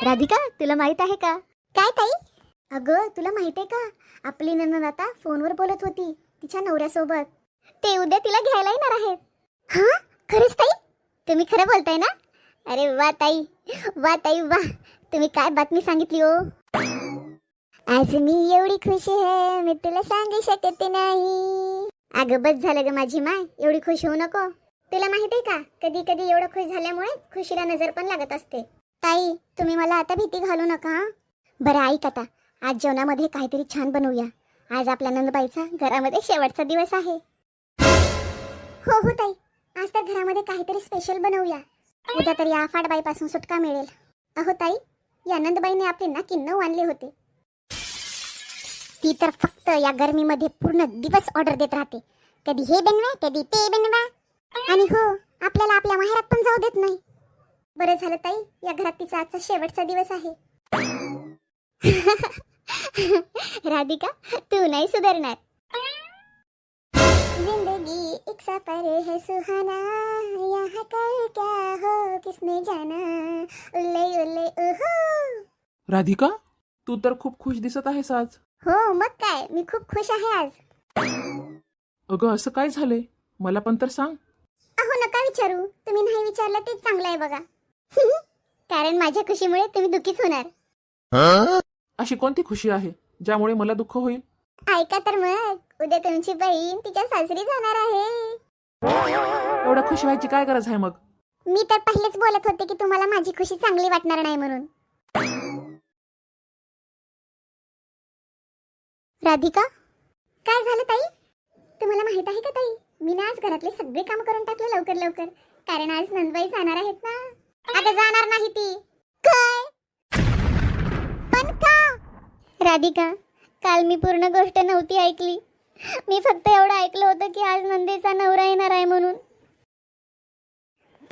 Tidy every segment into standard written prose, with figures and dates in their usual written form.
राधिका, तुला माहित आहे का? काय ताई? अगं, तुला माहित आहे का, आपली नणंद आता फोनवर बोलत होती तिच्या नवऱ्यासोबत. ते उद्या तिला घ्यायला येणार आहेत. हा, खरंच ताई? तुम्ही खरं बोलताय ना? अरे वा ताई, वा ताई वा. तुम्ही काय बातमी सांगितली हो? आज मी एवढी खुशी आहे, मी तुला सांगू शकते नाही. अगं बस झालं ग माझी माय, एवढी खुश होऊ नको. तुला माहित आहे का, कधी कधी एवढं खुश झाल्यामुळे खुशीला नजर पण लागत असते. ताई, तुम्ही मला आता भीती घालू नका हा. बरं ऐक आता, आज जेवणामध्ये काहीतरी छान बनवूया. आज आपल्या नंदबाईचा घरामध्ये शेवटचा दिवस आहे. हो हो ताई, आज तर घरामध्ये काहीतरी स्पेशल बनवूया. उद्या तरी या फाटबाईपासून सुटका मिळेल. अहो ताई, या नंदबाईने आपले ना किन्नव आणले होते. ती तर फक्त या गरमीमध्ये पूर्ण दिवस ऑर्डर देत राहते. कधी हे बनवा, कधी ते बनवा. आणि हो, आपल्याला आपल्या माहेरात पण जाऊ देत नाही. बरं झालं ताई, या घरात तिचा आजचा शेवटचा दिवस आहे. राधिका, तू नाही सुधारणार. जिंदगी एक सफर है सुहाना, यहाँ कर क्या हो किसने जाना. उल्ले उल्ले ओहो. राधिका, तू तर खूप खुश दिसत आहेस आज. हो मग काय, मी खूप खुश आहे आज. अगं, असं काय झालंय? मला पण तर सांग. अहो नका विचारू, तुम्ही नाही विचारलं तेच चांगलं आहे बघा. कारण माझ्या खुशीमुळे तुम्ही दुःखीच होणार. अशी कोणती खुशी आहे ज्यामुळे मला दुःख होईल? ऐका तर मग, उद्या तुमची बहीण तिच्या सासरी जाणार आहे. एवढा खुश व्हायची काय गरज आहे मग? मी तर पहिलेच बोलत होते की तुम्हाला माझी खुशी चांगली वाटणार नाही म्हणून. राधिका, काय झालं ताई? तुम्हाला माहित आहे का ताई, मी ना आज घरातले सगळे काम करून टाकले लवकर लवकर. कारण आज नंदबाई जाणार आहेत ना. अगं जाणार नाही ती. काय? पण का? राधिका, काल मी पूर्ण गोष्ट नव्हती ऐकली. मी फक्त एवढं ऐकलं होतं की आज नंदेचा नवरा येणार आहे म्हणून.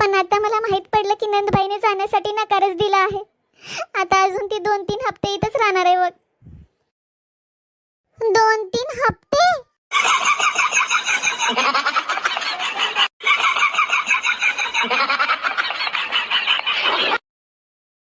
पण आता मला माहित पडलं की नंदबाईने जाण्यासाठी नकारच दिला आहे. आता अजून ती 2-3 हप्ते इथंच राहणार आहे. 2-3 हप्ते?